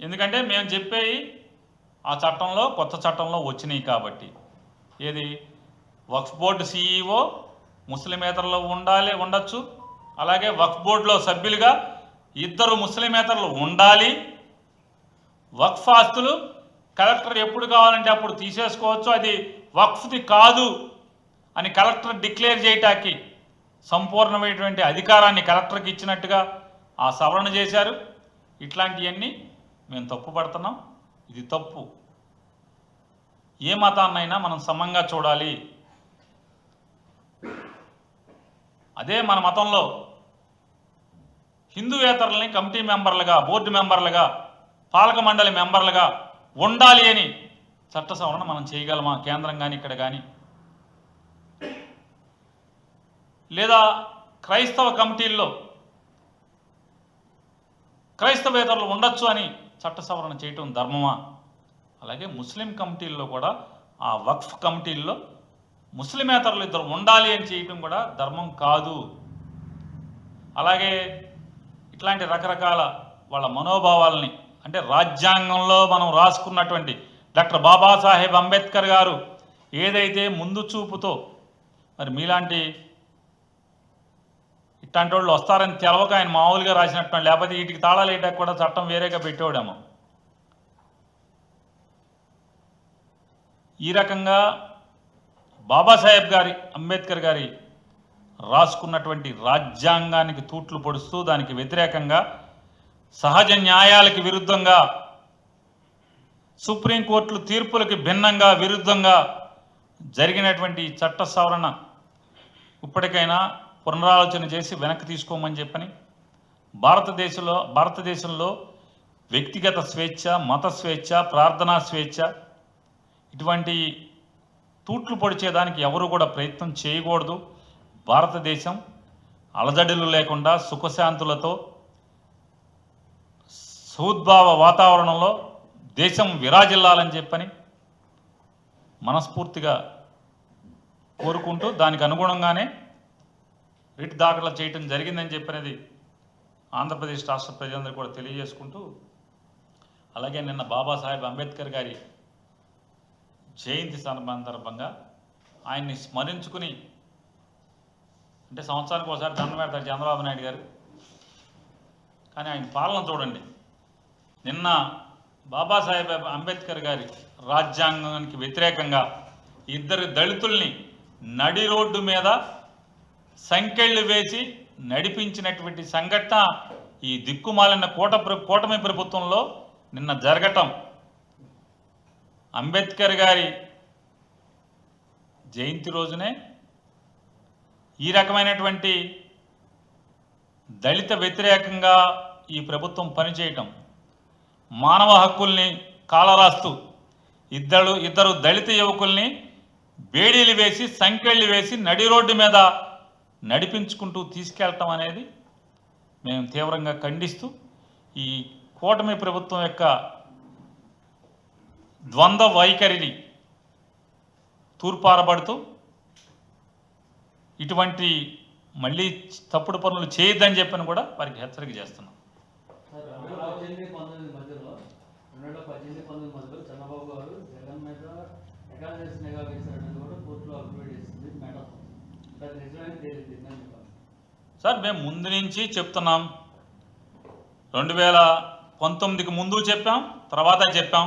ఎందుకంటే మేము చెప్పేవి ఆ చట్టంలో కొత్త చట్టంలో వచ్చినాయి కాబట్టి. ఏది వక్ఫ్ బోర్డు సిఈఓ ముస్లిమేతరులు ఉండొచ్చు. అలాగే వక్ఫ్ బోర్డులో సభ్యులుగా 2 ముస్లిమేతరులు ఉండాలి. వక్ఫ్ ఆస్తులు కలెక్టర్ ఎప్పుడు కావాలంటే అప్పుడు తీసేసుకోవచ్చు. అది వక్ఫ్ది కాదు అని కలెక్టర్ డిక్లేర్ చేయటానికి సంపూర్ణమైనటువంటి అధికారాన్ని కలెక్టర్కి ఇచ్చినట్టుగా ఆ సవరణ చేశారు. ఇట్లాంటివన్నీ మేము తప్పు పడుతున్నాం. ఇది తప్పు. ఏ మతాన్నైనా మనం సమంగా చూడాలి. అదే మన మతంలో హిందూయేతరులని కమిటీ మెంబర్లుగా, బోర్డు మెంబర్లుగా, పాలక మండలి మెంబర్లుగా ఉండాలి అని చట్ట సవరణ మనం చేయగలమా? కేంద్రం కానీ ఇక్కడ కానీ, లేదా క్రైస్తవ కమిటీల్లో క్రైస్తవేతరులు ఉండొచ్చు అని చట్ట సవరణ చేయటం ధర్మమా? అలాగే ముస్లిం కమిటీల్లో కూడా ఆ వక్ఫ్ కమిటీల్లో ముస్లిమేతరులు 2 ఉండాలి అని చేయటం కూడా ధర్మం కాదు. అలాగే ఇట్లాంటి రకరకాల వాళ్ళ మనోభావాలని, అంటే రాజ్యాంగంలో మనం రాసుకున్నటువంటి డాక్టర్ బాబాసాహెబ్ అంబేద్కర్ గారు ఏదైతే ముందు చూపుతో, మరి మీలాంటి ఇట్లాంటి వాళ్ళు వస్తారని తెలవక ఆయన మామూలుగా రాసినట్టు, లేకపోతే వీటికి తాళాలు వేయడానికి కూడా చట్టం వేరేగా పెట్టేవాడేమో. ఈ రకంగా బాబాసాహెబ్ అంబేద్కర్ గారి రాసుకున్నటువంటి రాజ్యాంగానికి తూట్లు పొడుస్తూ దానికి వ్యతిరేకంగా, సహజ న్యాయాలకి విరుద్ధంగా, సుప్రీంకోర్టుల తీర్పులకి భిన్నంగా విరుద్ధంగా జరిగినటువంటి చట్ట సవరణ ఇప్పటికైనా పునరాలోచన చేసి వెనక్కి తీసుకోమని చెప్పని, భారతదేశంలో వ్యక్తిగత స్వేచ్ఛ, మత స్వేచ్ఛ, ప్రార్థనా స్వేచ్ఛ ఇటువంటి తూట్లు పొడిచేదానికి ఎవరు కూడా ప్రయత్నం చేయకూడదు. భారతదేశం అలజడులు లేకుండా సుఖశాంతులతో సౌద్భావ వాతావరణంలో దేశం విరాజిల్లాలని చెప్పని మనస్ఫూర్తిగా కోరుకుంటూ దానికి అనుగుణంగానే రిట్ దాఖలు చేయటం జరిగిందని చెప్పినది ఆంధ్రప్రదేశ్ రాష్ట్ర ప్రజలందరూ కూడా తెలియజేసుకుంటూ, అలాగే నిన్న బాబాసాహెబ్ అంబేద్కర్ గారి జయంతి సందర్భంగా ఆయన్ని స్మరించుకుని, అంటే సంవత్సరానికి ఒకసారి దండం పెడతారు చంద్రబాబు నాయుడు గారు, కానీ ఆయన పాలన చూడండి. నిన్న బాబాసాహెబ్ అంబేద్కర్ గారి రాజ్యాంగానికి వ్యతిరేకంగా 2 దళితుల్ని నడి రోడ్డు మీద సంకెళ్ళు వేసి నడిపించినటువంటి సంఘటన ఈ దిక్కుమాలిన కూటమి ప్రభుత్వంలో నిన్న జరగటం, అంబేద్కర్ గారి జయంతి రోజునే ఈ రకమైనటువంటి దళిత వ్యతిరేకంగా ఈ ప్రభుత్వం పనిచేయటం, మానవ హక్కుల్ని కాలరాస్తూ ఇద్దరు దళిత యువకుల్ని బేడీలు వేసి సంకెళ్ళు వేసి నడి రోడ్డు మీద నడిపించుకుంటూ తీసుకెళ్ళటం అనేది మేము తీవ్రంగా ఖండిస్తూ, ఈ కూటమి ప్రభుత్వం యొక్క ద్వంద్వ వైఖరిని తూర్పారబడుతూ ఇటువంటి మళ్ళీ తప్పుడు పనులు చేయొద్దని చెప్పని కూడా వారికి హెచ్చరిక చేస్తున్నాం. చంద్రబాబు గారు జగన్ మీద ఎకానమీస్ నిఘా వేశారని కూడా కోర్టులో అప్రూవ్ చేసింది మేడం. సార్ మేము ముందు నుంచి చెప్తున్నాం, 2019కి ముందు చెప్పాం, తర్వాత చెప్పాం.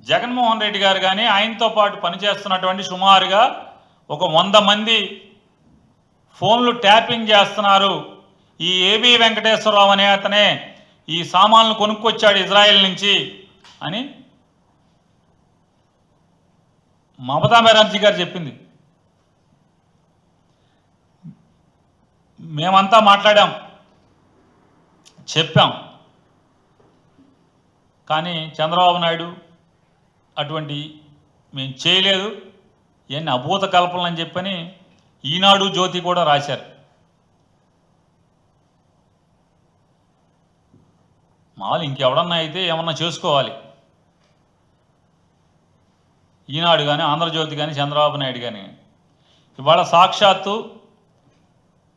జగన్మోహన్ రెడ్డి గారు కానీ ఆయనతో పాటు పనిచేస్తున్నటువంటి సుమారుగా ఒక 100 మంది ఫోన్లు ట్యాపింగ్ చేస్తున్నారు. ఈ ఏబి వెంకటేశ్వరరావు అనే అతనే ఈ సామాన్లు కొనుక్కొచ్చాడు ఇజ్రాయెల్ నుంచి అని మమతా బెనర్జీ గారు చెప్పింది. మేమంతా మాట్లాడాం, చెప్పాం. కానీ చంద్రబాబు నాయుడు అటువంటి మేము చేయలేదు, ఇవన్నీ అభూత కల్పనలు అని చెప్పని ఈనాడు జ్యోతి కూడా రాశారు. మామూలు ఇంకెవడన్నా అయితే ఏమన్నా చేసుకోవాలి. ఈనాడు కానీ ఆంధ్రజ్యోతి కానీ చంద్రబాబు నాయుడు కానీ ఇవాళ సాక్షాత్తు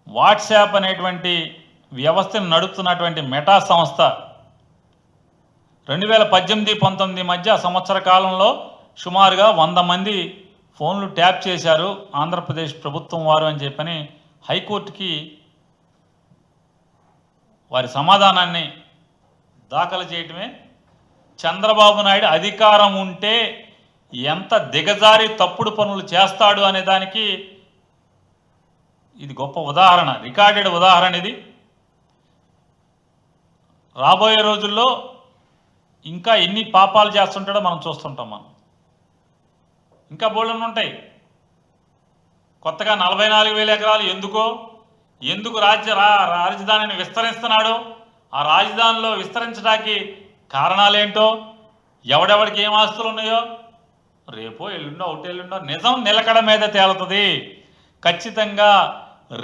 వాట్సాప్ అనేటువంటి వ్యవస్థను నడుపుతున్నటువంటి మెటా సంస్థ 2018-19 మధ్య సంవత్సర కాలంలో సుమారుగా 100 మంది ఫోన్లు ట్యాప్ చేశారు ఆంధ్రప్రదేశ్ ప్రభుత్వం వారు అని చెప్పని హైకోర్టుకి వారి సమాధానాన్ని దాఖలు చేయటమే చంద్రబాబు నాయుడు అధికారం ఉంటే ఎంత దిగజారి తప్పుడు పనులు చేస్తాడు అనే దానికి ఇది గొప్ప ఉదాహరణ, రికార్డెడ్ ఉదాహరణ. ఇది రాబోయే రోజుల్లో ఇంకా ఎన్ని పాపాలు చేస్తుంటాడో మనం చూస్తుంటాం. మనం ఇంకా బోళ్ళను ఉంటాయి. కొత్తగా 44,000 ఎకరాలు ఎందుకు రాజధానిని విస్తరిస్తున్నాడు, ఆ రాజధానిలో విస్తరించడానికి కారణాలేంటో, ఎవడెవడికి ఏం ఆస్తులు ఉన్నాయో రేపో ఎల్లుండో ఒకటెల్లుండో నిజం నిలకడ మీద తేలుతుంది. ఖచ్చితంగా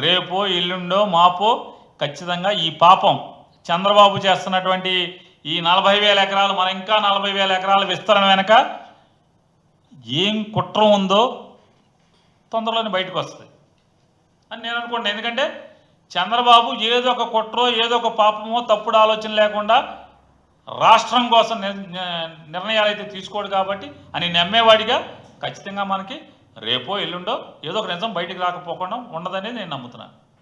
రేపో ఎల్లుండో మాపో ఖచ్చితంగా ఈ పాపం చంద్రబాబు చేస్తున్నటువంటి ఈ 40,000 ఎకరాలు, మన ఇంకా 40,000 ఎకరాల విస్తరణ వెనక ఏం కుట్ర ఉందో తొందరలోనే బయటకు వస్తుంది అని నేను అనుకోండి. ఎందుకంటే చంద్రబాబు ఏదో ఒక కుట్రో ఏదో ఒక పాపమో తప్పుడు ఆలోచన లేకుండా రాష్ట్రం కోసం నిర్ణయాలు అయితే తీసుకోడు కాబట్టి అని నమ్మేవాడిగా ఖచ్చితంగా మనకి రేపో ఎల్లుండో ఏదో ఒక నిజం బయటికి రాకపోకుండా ఉండదని నేను నమ్ముతున్నాను.